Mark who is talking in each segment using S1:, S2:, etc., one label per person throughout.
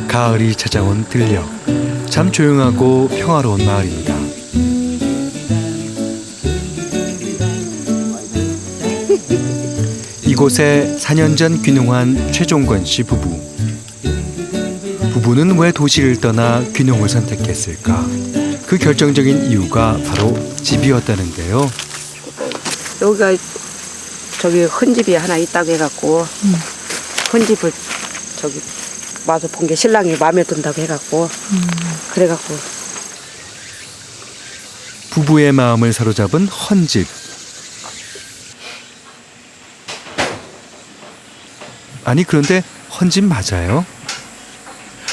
S1: 가을이 찾아온 들녘. 참 조용하고 평화로운 마을입니다. 이곳에 4년 전 귀농한 최종권 씨 부부. 부부는 왜 도시를 떠나 귀농을 선택했을까? 그 결정적인 이유가 바로 집이었다는데요.
S2: 여기가 저기 헌집이 하나 있다고 해갖고 헌집을 저기 와서 본 게 신랑이 마음에 든다고 해갖고 그래갖고
S1: 부부의 마음을 사로잡은 헌집. 아니 그런데 헌집 맞아요?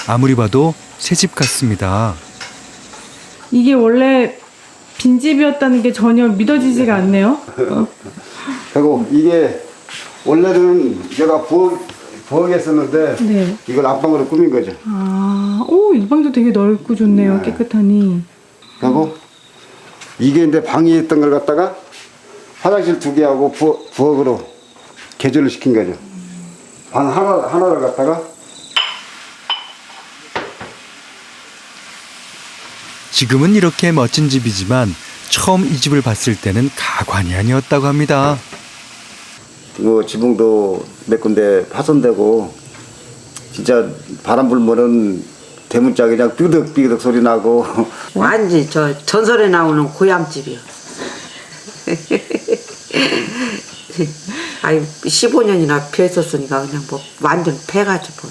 S1: 아무리 봐도 새 집 같습니다.
S3: 이게 원래 빈집이었다는 게 전혀 믿어지지가 않네요.
S4: 그리고 이게 원래는 제가 부엌이었었는데
S3: 네.
S4: 이걸 앞방으로 꾸민 거죠.
S3: 아, 오, 이 방도 되게 넓고 좋네요.
S4: 네.
S3: 깨끗하니.
S4: 그리고 이게 이제 방이 있던 걸 갖다가 화장실 2개하고 부엌으로 개조를 시킨 거죠. 방 하나를 갖다가
S1: 지금은 이렇게 멋진 집이지만 처음 이 집을 봤을 때는 가관이 아니었다고 합니다.
S4: 뭐 지붕도 몇 군데 파손되고 진짜 바람 불면은 대문짝 그냥 삐그덕 소리 나고
S2: 완전 저 전설에 나오는 고향집이요. 아니 15년이나 비었었으니까 그냥 뭐 완전 패가지고.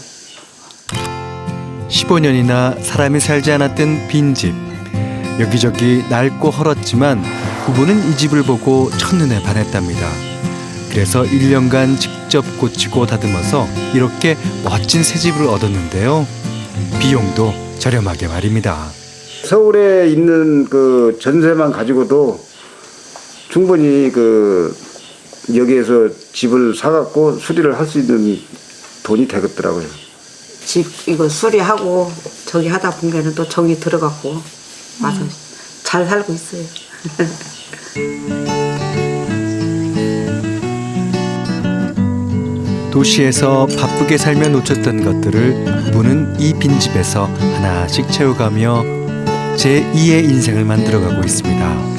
S1: 15년이나 사람이 살지 않았던 빈집. 여기저기 낡고 헐었지만 부부는 이 집을 보고 첫눈에 반했답니다. 그래서 1년간 직접 고치고 다듬어서 이렇게 멋진 새 집을 얻었는데요. 비용도 저렴하게 말입니다.
S4: 서울에 있는 그 전세만 가지고도 충분히 그 여기에서 집을 사갖고 수리를 할 수 있는 돈이 되겠더라고요.
S2: 집 이거 수리하고 저기 하다 보면은 또 정이 들어갖고 와서 잘 살고 있어요.
S1: 도시에서 바쁘게 살며 놓쳤던 것들을 부부는 이 빈집에서 하나씩 채워가며 제2의 인생을 만들어가고 있습니다.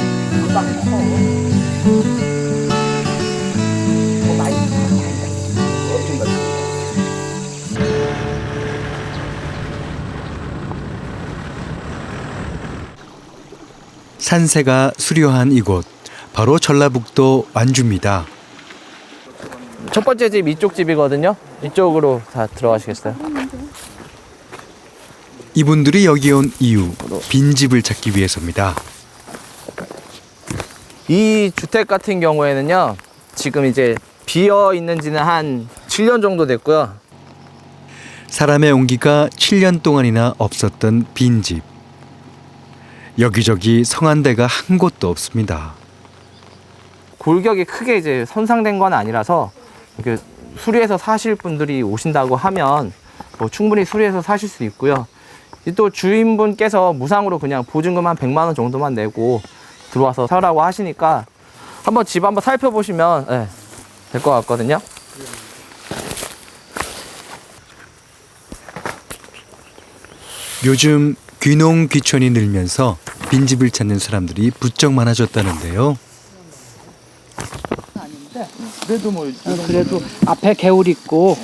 S1: 산세가 수려한 이곳, 바로 전라북도 완주입니다.
S5: 첫 번째 집 이쪽 집이거든요. 이쪽으로 다 들어가시겠어요?
S1: 이분들이 여기 온 이유, 빈집을 찾기 위해서입니다.
S5: 이 주택 같은 경우에는요, 지금 이제 비어 있는 지는 한 7년 정도 됐고요.
S1: 사람의 온기가 7년 동안이나 없었던 빈집. 여기저기 성한 데가 한 곳도 없습니다.
S5: 골격이 크게 이제 손상된 건 아니라서 이렇게 수리해서 사실 분들이 오신다고 하면 뭐 충분히 수리해서 사실 수 있고요. 또 주인분께서 무상으로 그냥 보증금 한 100만 원 정도만 내고 들어와서 사라고 하시니까 한번 집 한번 살펴보시면 네, 될 것 같거든요.
S1: 요즘 귀농 귀촌이 늘면서 빈집을 찾는 사람들이 부쩍 많아졌다는데요.
S6: 그래도 앞에 개울 있고,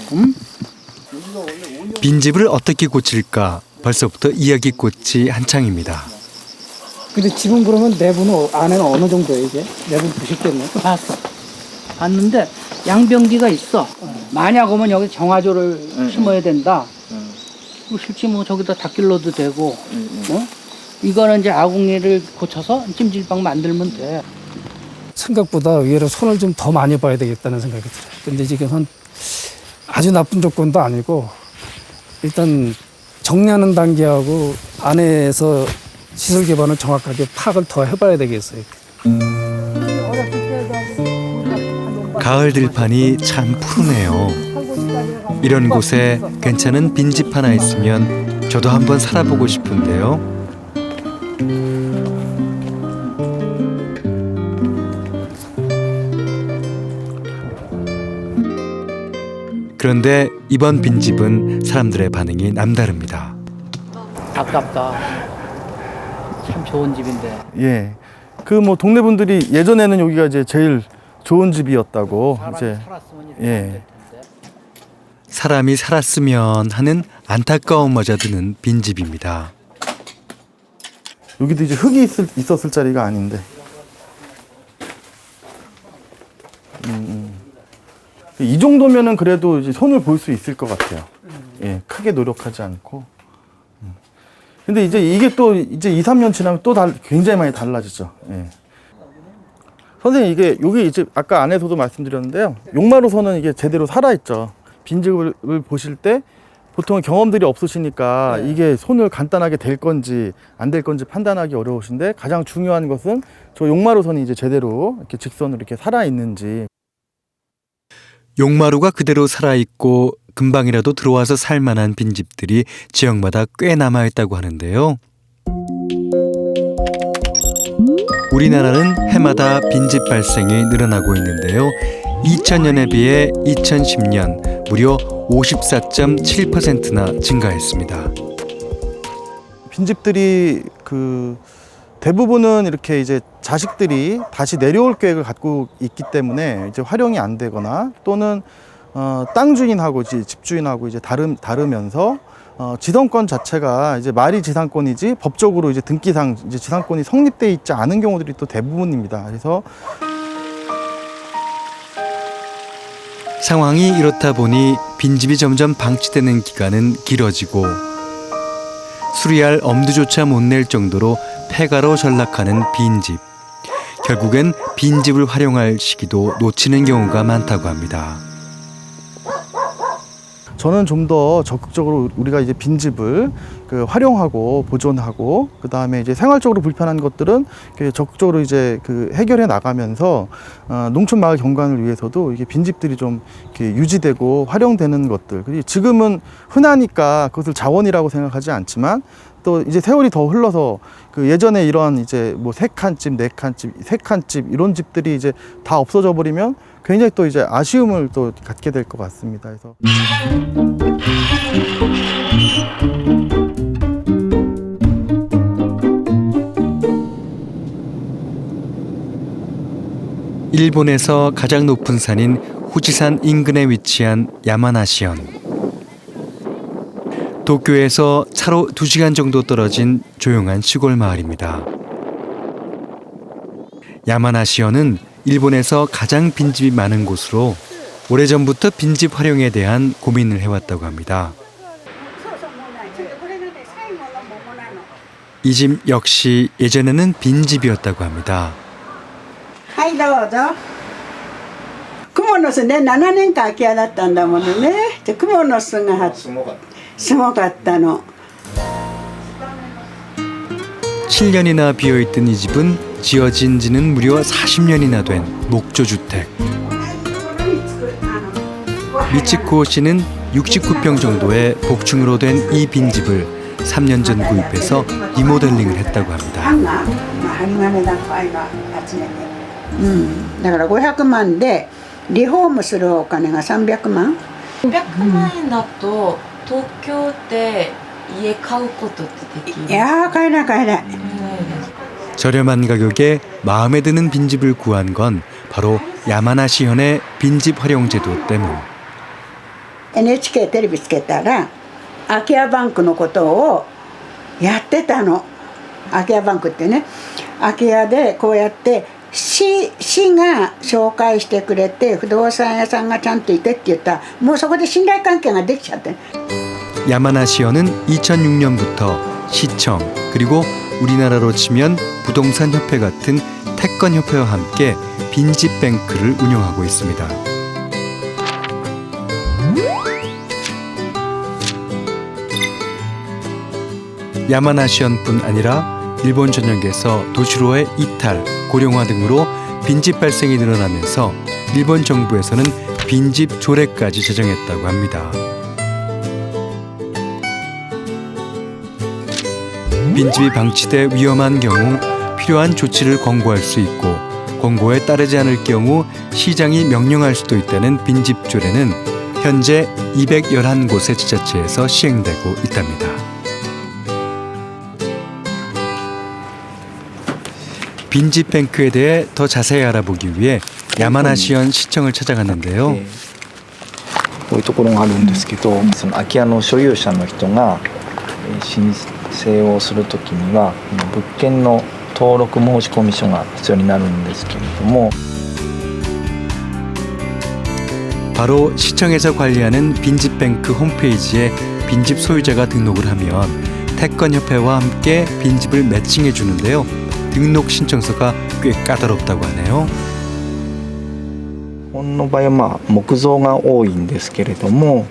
S1: 빈집을 어떻게 고칠까 벌써부터 이야기꽃이 한창입니다.
S6: 근데 지금 그러면 내부는 안에는 어느 정도예요 이게? 내부 보셨겠네. 봤어. 봤는데 양변기가 있어. 만약 오면 여기 정화조를 심어야 된다. 뭐 실제 뭐 저기다 닭길러도 되고. 어? 이거는 이제 아궁이를 고쳐서 찜질방 만들면 돼.
S7: 생각보다 의외로 손을 좀 더 많이 봐야 되겠다는 생각이 들어요. 근데 지금은 아주 나쁜 조건도 아니고 일단 정리하는 단계하고 안에서 시설 기반을 정확하게 파악을 더 해봐야 되겠어요.
S1: 가을 들판이 참 푸르네요. 이런 곳에 괜찮은 빈집 하나 있으면 저도 한번 살아보고 싶은데요. 그런데 이번 빈집은 사람들의 반응이 남다릅니다.
S6: 아깝다. 참 좋은 집인데.
S8: 예. 그 뭐 동네 분들이 예전에는 여기가 이제 제일 좋은 집이었다고 이제 예.
S1: 사람이 살았으면 하는 안타까움마저 드는 빈집입니다.
S8: 여기도 이제 흙이 있었을 자리가 아닌데. 이 정도면은 그래도 이제 손을 볼 수 있을 것 같아요. 예, 크게 노력하지 않고. 근데 이제 이게 또 이제 2, 3년 지나면 또 굉장히 많이 달라지죠. 예. 선생님 이게 여기 이제 아까 안에서도 말씀드렸는데요. 용마루선은 이게 제대로 살아있죠. 빈집을 보실 때 보통 경험들이 없으시니까 이게 손을 간단하게 댈 건지 안 될 건지 판단하기 어려우신데 가장 중요한 것은 저 용마루선이 이제 제대로 이렇게 직선으로 이렇게 살아있는지.
S1: 용마루가 그대로 살아있고 금방이라도 들어와서 살만한 빈집들이 지역마다 꽤 남아있다고 하는데요. 우리나라는 해마다 빈집 발생이 늘어나고 있는데요. 2000년에 비해 2010년 무려 54.7%나 증가했습니다.
S8: 빈집들이 그 대부분은 이렇게 이제 자식들이 다시 내려올 계획을 갖고 있기 때문에 이제 활용이 안 되거나 또는 땅 주인하고 이제 집주인하고 이제 다르면서 지상권 자체가 이제 말이 지상권이지 법적으로 이제 등기상 이제 지상권이 성립돼 있지 않은 경우들이 또 대부분입니다. 그래서
S1: 상황이 이렇다 보니 빈집이 점점 방치되는 기간은 길어지고 수리할 엄두조차 못 낼 정도로 폐가로 전락하는 빈집. 결국엔 빈집을 활용할 시기도 놓치는 경우가 많다고 합니다.
S8: 저는 좀 더 적극적으로 우리가 이제 빈집을 활용하고 보존하고 그 다음에 이제 생활적으로 불편한 것들은 적극적으로 이제 해결해 나가면서 농촌 마을 경관을 위해서도 이게 빈집들이 좀 이렇게 유지되고 활용되는 것들. 그리고 지금은 흔하니까 그것을 자원이라고 생각하지 않지만 또 이제 세월이 더 흘러서 예전에 이런 이제 뭐 3칸집, 4칸집, 3칸집 이런 집들이 이제 다 없어져 버리면 굉장히 또 이제 아쉬움을 또 갖게 될 것 같습니다. 그래서
S1: 일본에서 가장 높은 산인 후지산 인근에 위치한 야마나시현. 도쿄에서 차로 2시간 정도 떨어진 조용한 시골 마을입니다. 야마나시현은 일본에서 가장 빈집이 많은 곳으로 오래전부터 빈집 활용에 대한 고민을 해왔다고 합니다. 이 집 역시 예전에는 빈집이었다고 합니다.
S9: はいどうぞ。クモの巣ね、7年間空き家だったんだものね。でクモの巣がすごかったの。
S1: 7년이나 비어있던 이 집은 지어진 지는 무려 40년이나 된 목조주택. 미치코 씨는 69평 정도의 복층으로 된 이 빈집을 3년 전 구입해서 리모델링을 했다고 합니다.
S9: 針金だっぱいが集めて。だから500万でリフォームするお金が300万。
S10: 500万円だと東京で家買うことってできる？
S9: いやー買えない買えない。
S1: 저렴한 가격에 마음에 드는 빈집을 구한 건 바로 야마나시현의 빈집 활용 제도 때문.
S9: NHK テレビつけたら空き家バンクのことをやってたの。空き家バンクってね、空き家でこうやって市が紹介してくれて不動産屋さんがちゃんといてって言ったらもうそこで信頼関係ができちゃって。
S1: 야마나시현은 2006년부터 시청 그리고 우리나라로 치면 부동산 협회 같은 태권 협회와 함께 빈집 뱅크를 운영하고 있습니다. 야마나시현뿐 아니라 일본 전역에서 도시로의 이탈, 고령화 등으로 빈집 발생이 늘어나면서 일본 정부에서는 빈집 조례까지 제정했다고 합니다. 빈집이 방치돼 위험한 경우 필요한 조치를 권고할 수 있고 권고에 따르지 않을 경우 시장이 명령할 수도 있다는 빈집 조례는 현재 211곳의 지자체에서 시행되고 있답니다. 빈집뱅크에 대해 더 자세히 알아보기 위해 야마나시현 시청을 찾아갔는데요.
S11: こういうところがあるんですけど、その空き家の所有者の人が申請をするときには物件の登録申込書が必要になるんですけれども、
S1: 바로 시청에서 관리하는 빈집뱅크 홈페이지에 빈집 소유자가 등록을 하면 태권협회와 함께 빈집을 매칭해 주는데요. 등록 신청서가 꽤 까다롭다고 하네요.
S11: 日本の場合は木造が多いんですけれども、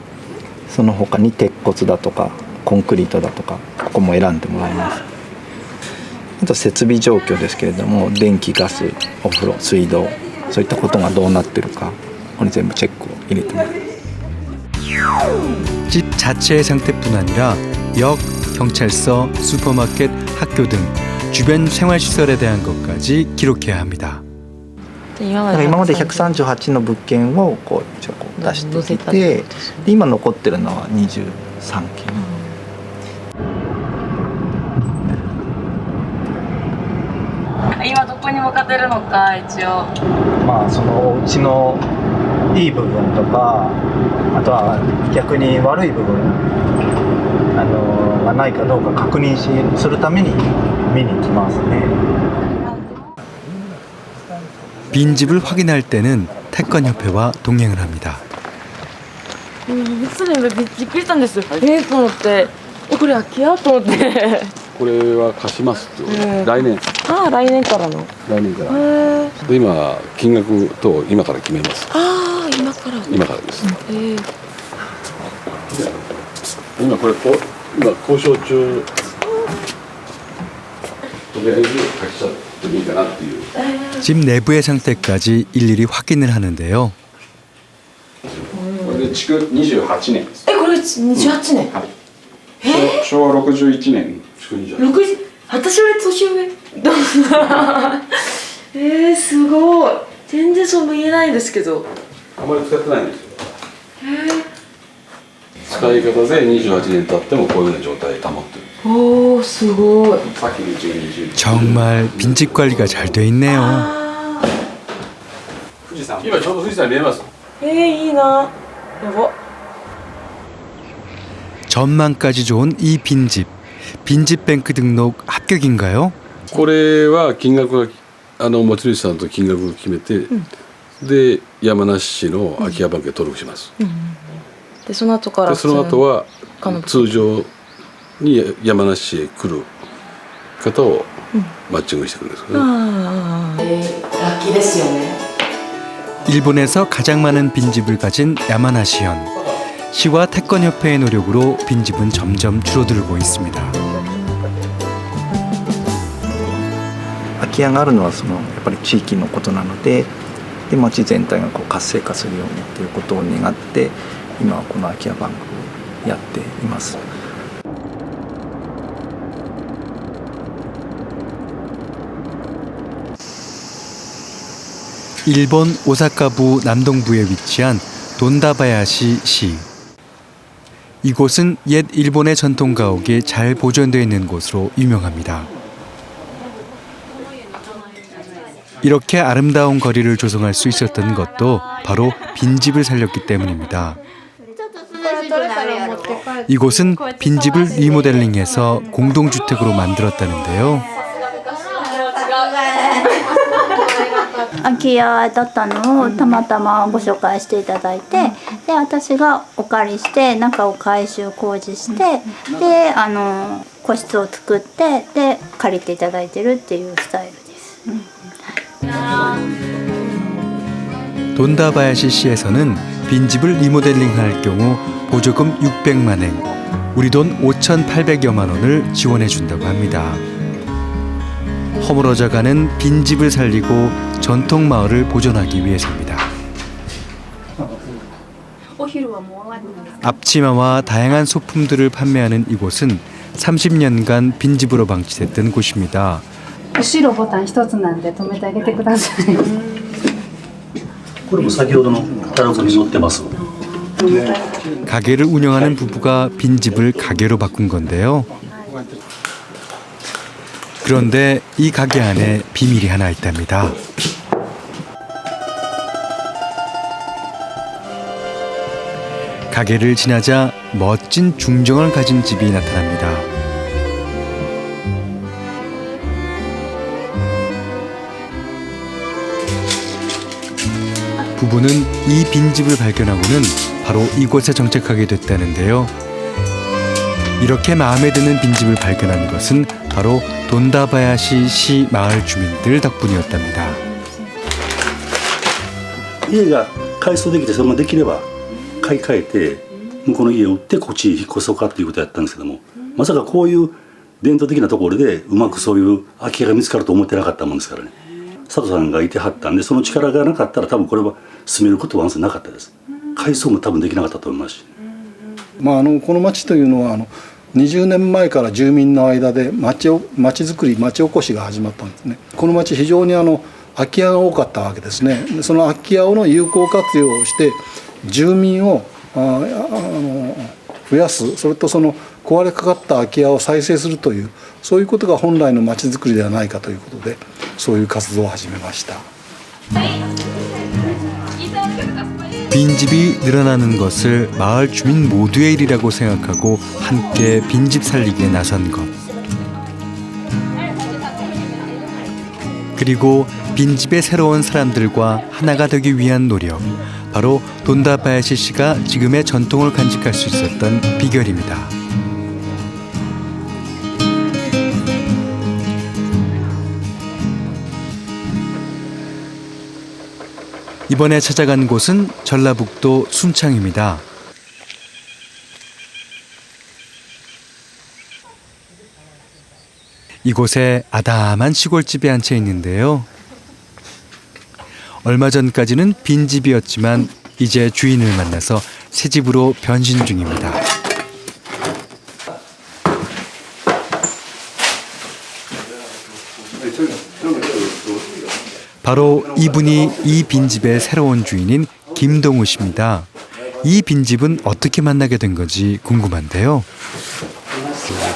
S11: その他に鉄骨だとかコンクリートだとかここも選んでもらいます。あと設備状況ですけれども、電気ガスお風呂水道そういったことがどうなってるか、これ全部チェックを入れてます。
S1: 집 자체의 상태뿐 아니라 역, 경찰서, 슈퍼마켓, 학교 등 주변 생활시설에 대한 것까지 기록해야 합니다.
S11: 今まで138の物件をこう出してきて、で今残ってるのは23件。
S10: 今どこに向かってるのか一応。
S11: まあそのうちのいい部分とか、あとは逆に悪い部分がないかどうか確認するために見に来ますね。
S1: 빈집을 확인할 때는 태권협회와 동행을 합니다.
S10: 普通にびっくりしたんです。と思って、これ空き家と思って。
S12: これは貸しますと、来年。
S10: ああ、来年からの。
S12: 来年から。で今金額と今から決めます。
S10: ああ、今から。
S12: 今からです。今これ今交渉中。とりあえず貸しちゃってもいいかなっていう。
S1: 집 내부의 상태까지 일일이 확인을 하는데요.
S12: これで築28年です。
S10: これ28年。
S12: 昭和61年築28年。
S10: 私より年上。すごい。全然そう見えないんですけど。
S12: あまり使ってないんですよ。使い方で28年経ってもこういうような状態保ってる。
S10: 오, すごい.
S1: 정말 빈집 관리가 잘 돼 있네요.
S12: 富士山。今ちょうど富士山見えます。
S10: いいな。やば。
S1: 전망까지 좋은 이 빈집. 빈집뱅크 등록 합격인가요?
S12: これは金額が持ち主さんと金額を決めて、で山梨市の空き家バンクで登録します。
S10: でその後から
S12: その後は通常 に山梨市へ来る方をマッチングしてくるんですね。
S10: ラッキーですよね。
S1: 일본에서 가장 많은 빈집을 가진 야마나시현. 시와 태권협회의 노력으로 빈집은 점점 줄어들고 있습니다.
S11: 空き家があるのはやっぱり地域のことなので、町全体が活性化するようにということを願って、今はこの空き家バンクをやっています。
S1: 일본 오사카부 남동부에 위치한 돈다바야시 시. 이곳은 옛 일본의 전통 가옥이 잘 보존되어 있는 곳으로 유명합니다. 이렇게 아름다운 거리를 조성할 수 있었던 것도 바로 빈집을 살렸기 때문입니다. 이곳은 빈집을 리모델링해서 공동주택으로 만들었다는데요.
S13: 空き家だったのをたまたまご紹介していただいて、で私がお借りして中を改修工事して、で個室を作ってで借りていただいてるっていうスタイルです。
S1: 돈다바야시 시에서는 빈집을 리모델링할 경우 보조금 600만 엔, 우리 돈 5,800여만 원을 지원해 준다고 합니다. 허물어져가는 빈집을 살리고 전통 마을을 보존하기 위해서입니다. 앞치마와 다양한 소품들을 판매하는 이곳은 30년간 빈집으로 방치됐던 곳입니다.
S14: 後ろボタン一つなんで止めてあげてください。
S15: これも先ほどのカタログに載ってます。
S1: 가게를 운영하는 부부가 빈집을 가게로 바꾼 건데요. 그런데 이 가게 안에 비밀이 하나 있답니다. 가게를 지나자 멋진 중정을 가진 집이 나타납니다. 부부는 이 빈집을 발견하고는 바로 이곳에 정착하게 됐다는데요. 이렇게 마음에 드는 빈집을 발견한 것은 바로 돈다바야시 시 마을 주민들 덕분이었답니다.
S15: 家が改装できてそのままできれば買い替えて向こうの家を売ってこっちに引っ越そうかっていうことやったんですけども、まさかこういう伝統的なところでうまくそういう空き家が見つかると思ってなかったもんですからね。佐藤さんがいてはったんで、その力がなかったら多分これは進めることはなかったです。改装も多分できなかったと思いますし、
S16: この町というのは20年前から住民の間で町づくり町おこしが始まったんですね。この町非常に空き家が多かったわけですね。でその空き家の有効活用をして住民を増やす、それとその壊れかかった空き家を再生するという、そういうことが本来の町づくりではないかということで、そういう活動を始めました。
S1: 빈집이 늘어나는 것을 마을 주민 모두의 일이라고 생각하고 함께 빈집 살리기에 나선 것. 그리고 빈집의 새로운 사람들과 하나가 되기 위한 노력. 바로 돈다바야시 씨가 지금의 전통을 간직할 수 있었던 비결입니다. 이번에 찾아간 곳은 전라북도 순창입니다. 이곳에 아담한 시골집이 한 채 있는데요. 얼마 전까지는 빈집이었지만 이제 주인을 만나서 새 집으로 변신 중입니다. 바로 이분이 이 빈집의 새로운 주인인 김동우 씨입니다. 이 빈집은 어떻게 만나게 된 건지 궁금한데요.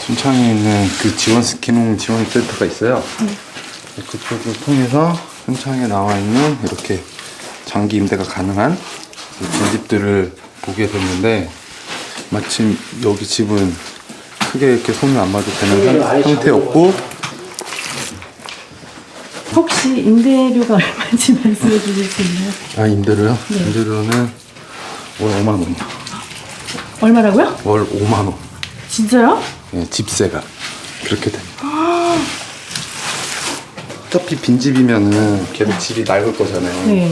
S17: 순창에 있는 그 기농 지원 센터가 있어요. 그쪽을 통해서 순창에 나와 있는 이렇게 장기 임대가 가능한 빈집들을 보게 됐는데, 마침 여기 집은 크게 이렇게 손을 안 봐도 되는 형태였고,
S3: 혹시 임대료가 얼마인지 말씀해 주실 수 있나요?
S17: 아, 임대료요?
S3: 네.
S17: 임대료는 월 5만 원이요.
S3: 얼마라고요?
S17: 월 5만 원.
S3: 진짜요?
S17: 네, 집세가 그렇게 됩니다. 어차피 빈집이면은 계속 집이 낡을 거잖아요.
S3: 네.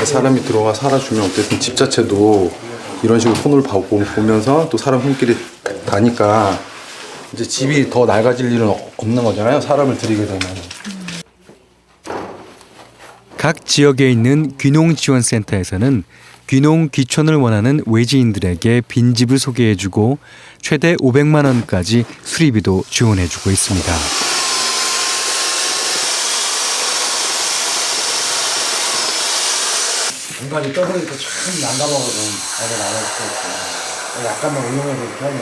S17: 사람이 들어와 살아주면 어쨌든 집 자체도 이런 식으로 손을 보면서 또 사람 손길이 가니까 이제 집이 더 낡아질 일은 없는 거잖아요. 사람을 들이게 되면.
S1: 각 지역에 있는 귀농지원센터에서는 귀농 귀촌을 원하는 외지인들에게 빈집을 소개해주고 최대 500만 원까지 수리비도 지원해주고 있습니다.
S18: 중간에 떠버리니까 참 난감하거든. 어디 나갈 수 있고. 약간만 응용해도 이렇게 하면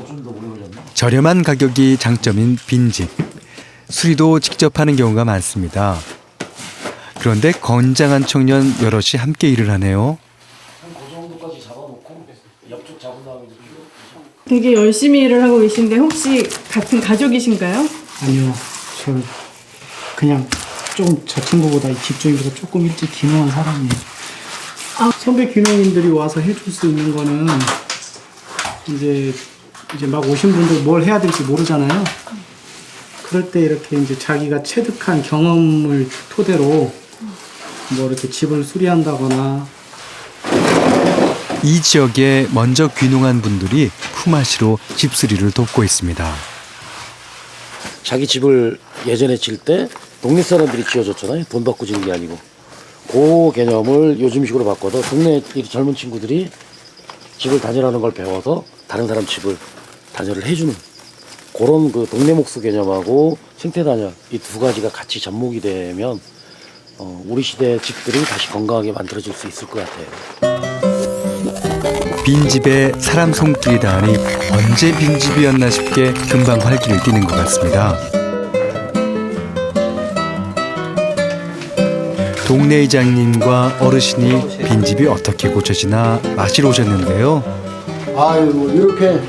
S18: 좀 더 오래 걸렸나?
S1: 저렴한 가격이 장점인 빈집. 수리도 직접 하는 경우가 많습니다. 그런데 건장한 청년 여럿이 함께 일을 하네요.
S3: 되게 열심히 일을 하고 계신데 혹시 같은 가족이신가요?
S6: 아니요. 저 그냥 조금 저 친구보다 이 집주인보다 조금 일찍 귀농한 사람이에요. 선배 귀농인들이 와서 해줄 수 있는 거는 이제 막 오신 분들 뭘 해야 될지 모르잖아요. 그럴 때 이렇게 이제 자기가 체득한 경험을 토대로 뭐 이렇게 집을 수리한다거나.
S1: 이 지역에 먼저 귀농한 분들이 품앗이로 집수리를 돕고 있습니다.
S18: 자기 집을 예전에 질 때 동네 사람들이 지어줬잖아요. 돈 받고 지은 게 아니고. 그 개념을 요즘식으로 바꿔서 동네 젊은 친구들이 집을 단열하는 걸 배워서 다른 사람 집을 단열을 해주는 그런 그 동네 목수 개념하고 생태 단열 이 두 가지가 같이 접목이 되면 우리 시대 집들이 다시 건강하게 만들어질 수 있을 것 같아요.
S1: 빈집에 사람 손길이 닿으니 언제 빈집이었나 싶게 금방 활기를 띠는 것 같습니다. 동네 이장님과 어르신이 빈집이 어떻게 고쳐지나 마시러 오셨는데요.
S4: 아이고 이렇게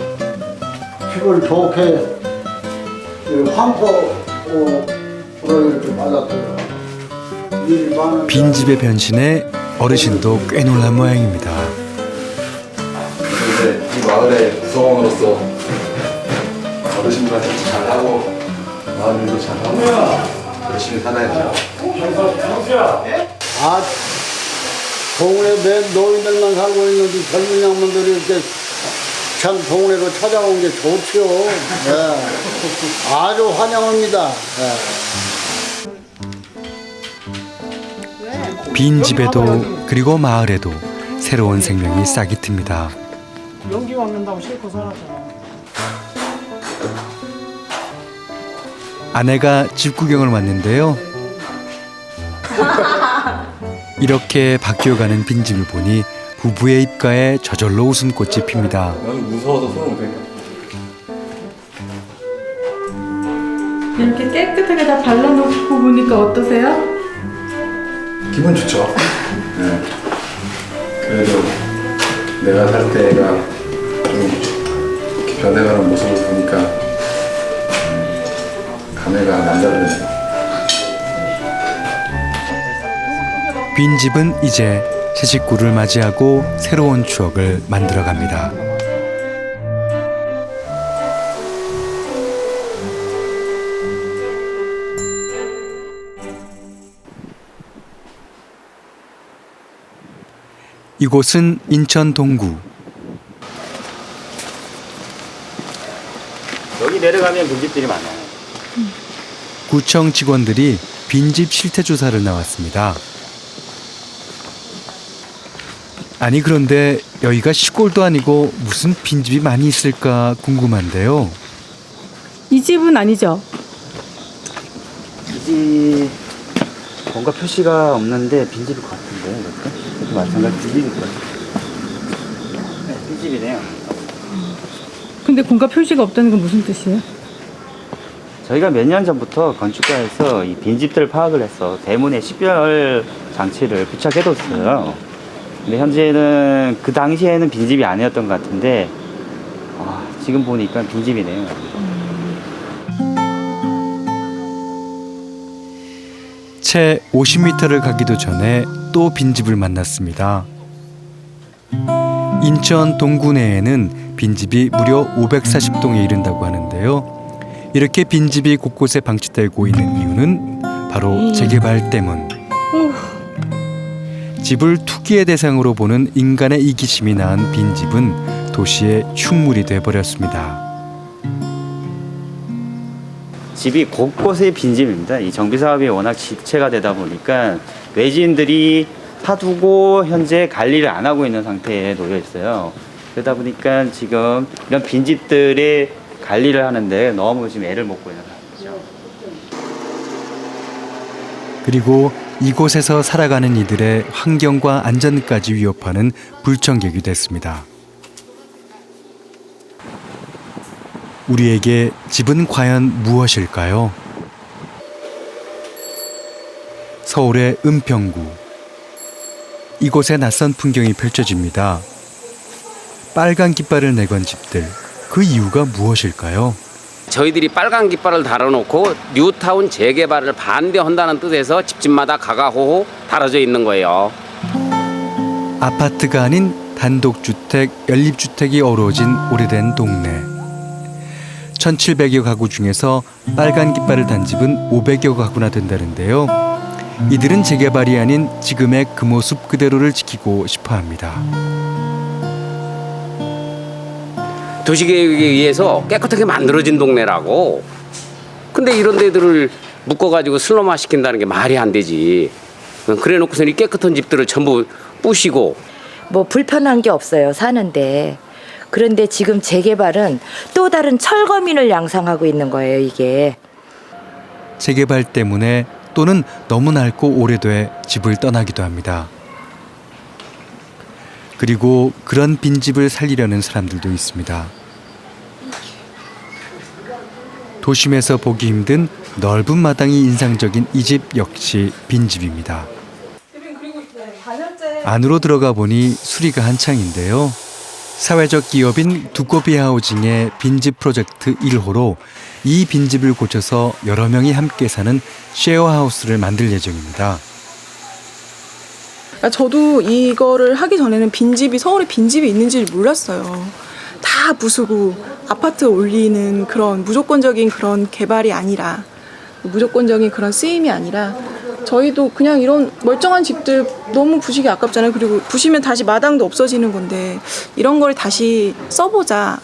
S4: 피부를 좋게 황포로 이렇게 맞았어요.
S1: 빈집의 변신에 어르신도 꽤 놀란 모양입니다.
S17: 이제 이 마을의 구성원으로서 어르신들한테 잘하고 마을 일도 잘하고 열심히 살아야죠.
S4: 아, 동네 내 노인들만 살고 있는데 젊은 양반들이 이렇게 참 동네로 찾아온 게 좋지요. 예. 아주 환영합니다. 예.
S1: 빈집에도 그리고 마을에도 새로운 생명이 싹이 틉니다.
S6: 연기 막는다고 싫고 살았잖아.
S1: 아내가 집 구경을 왔는데요. 이렇게 바뀌어가는 빈집을 보니 부부의 입가에 저절로 웃음꽃이 핍니다.
S17: 나는 무서워서 손을 못 대니까.
S3: 이렇게 깨끗하게 다 발라놓고 보니까 어떠세요?
S17: 기분 좋죠. 네. 그래도 내가 살 때가 좀 이렇게 변해가는 모습을 보니까 감회가 남다르네요.
S1: 빈집은 이제 새 식구를 맞이하고 새로운 추억을 만들어갑니다. 이곳은 인천 동구.
S19: 여기 내려가면 빈집들이 많아요.
S1: 구청 직원들이 빈집 실태 조사를 나왔습니다. 아니 그런데 여기가 시골도 아니고 무슨 빈집이 많이 있을까 궁금한데요.
S3: 이 집은 아니죠?
S19: 이 집 뭔가 표시가 없는데 빈집일 것 같은데 이것도 마찬가지 빈집일 것 같아요. 네, 빈집이네요.
S3: 근데 공가 표시가 없다는 건 무슨 뜻이에요?
S19: 저희가 몇 년 전부터 건축가에서 이 빈집들을 파악을 해서 대문에 식별 장치를 부착해뒀어요. 근데 현재는 그 당시에는 빈집이 아니었던 것 같은데 지금 보니까 빈집이네요.
S1: 채 50m를 가기도 전에 또 빈집을 만났습니다. 인천 동구 내에는 빈집이 무려 540동에 이른다고 하는데요. 이렇게 빈집이 곳곳에 방치되고 있는 이유는 바로 재개발 때문. 집을 투기의 대상으로 보는 인간의 이기심이 낳은 빈집은 도시의 흉물이 돼버렸습니다.
S19: 집이 곳곳에 빈집입니다. 이 정비 사업이 워낙 지체가 되다 보니까 외지인들이 사두고 현재 관리를 안 하고 있는 상태에 놓여 있어요. 그러다 보니까 지금 이런 빈집들의 관리를 하는데 너무 지금 애를 먹고 있는 상태죠.
S1: 그리고 이곳에서 살아가는 이들의 환경과 안전까지 위협하는 불청객이 됐습니다. 우리에게 집은 과연 무엇일까요? 서울의 은평구. 이곳에 낯선 풍경이 펼쳐집니다. 빨간 깃발을 내건 집들. 그 이유가 무엇일까요?
S20: 저희들이 빨간 깃발을 달아놓고 뉴타운 재개발을 반대한다는 뜻에서 집집마다 가가호호 달아져 있는 거예요.
S1: 아파트가 아닌 단독주택, 연립주택이 어우러진 오래된 동네. 1,700여 가구 중에서 빨간 깃발을 단 집은 500여 가구나 된다는데요. 이들은 재개발이 아닌 지금의 그 모습 그대로를 지키고 싶어합니다.
S20: 도시계획에 의해서 깨끗하게 만들어진 동네라고. 근데 이런 데들을 묶어가지고 슬럼화 시킨다는 게 말이 안 되지. 그래 놓고서는 이 깨끗한 집들을 전부 부시고.
S21: 뭐 불편한 게 없어요, 사는데. 그런데 지금 재개발은 또 다른 철거민을 양상하고 있는 거예요, 이게.
S1: 재개발 때문에 또는 너무 낡고 오래돼 집을 떠나기도 합니다. 그리고 그런 빈집을 살리려는 사람들도 있습니다. 도심에서 보기 힘든 넓은 마당이 인상적인 이 집 역시 빈집입니다. 안으로 들어가 보니 수리가 한창인데요. 사회적 기업인 두꺼비 하우징의 빈집 프로젝트 1호로 이 빈집을 고쳐서 여러 명이 함께 사는 쉐어하우스를 만들 예정입니다.
S2: 저도 이거를 하기 전에는 빈집이 서울에 빈집이 있는지를 몰랐어요. 다 부수고 아파트 올리는 그런 무조건적인 그런 개발이 아니라 무조건적인 그런 쓰임이 아니라 저희도 그냥 이런 멀쩡한 집들 너무 부시기 아깝잖아요. 그리고 부시면 다시 마당도 없어지는 건데 이런 걸 다시 써보자.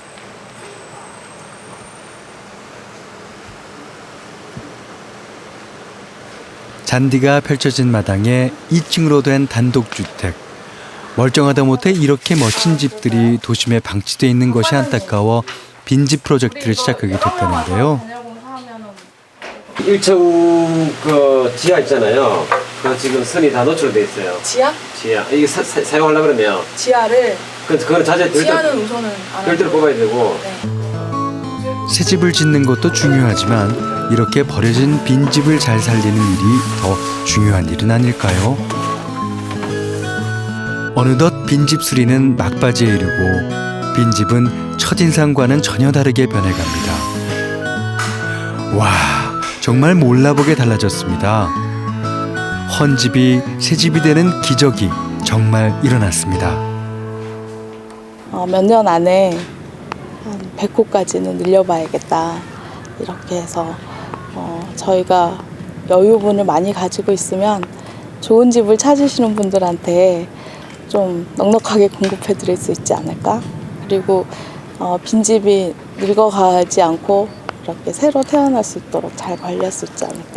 S1: 잔디가 펼쳐진 마당에 2층으로 된 단독주택. 멀쩡하다 못해 이렇게 멋진 집들이 도심에 방치돼 있는 것이 안타까워 빈집 프로젝트를 시작하게 됐다는데요.
S22: 1층 그 지하 있잖아요. 그 지금 선이 다 노출돼 있어요.
S2: 지하?
S22: 지하. 이게 사용하려고 그러면
S2: 지하를
S22: 그거는 자체
S2: 지하는 우선은 안
S22: 별도로 뽑아야 되고.
S1: 새 집을 짓는 것도 중요하지만 이렇게 버려진 빈집을 잘 살리는 일이 더 중요한 일은 아닐까요? 어느덧 빈집 수리는 막바지에 이르고 빈집은 첫인상과는 전혀 다르게 변해갑니다. 와, 정말 몰라보게 달라졌습니다. 헌집이 새집이 되는 기적이 정말 일어났습니다.
S23: 몇 년 안에 한 100호까지는 늘려봐야겠다. 이렇게 해서 저희가 여유분을 많이 가지고 있으면 좋은 집을 찾으시는 분들한테 좀 넉넉하게 공급해 드릴 수 있지 않을까? 그리고 빈집이 늙어가지 않고 이렇게 새로 태어날 수 있도록 잘 관리할 수 있지 않을까?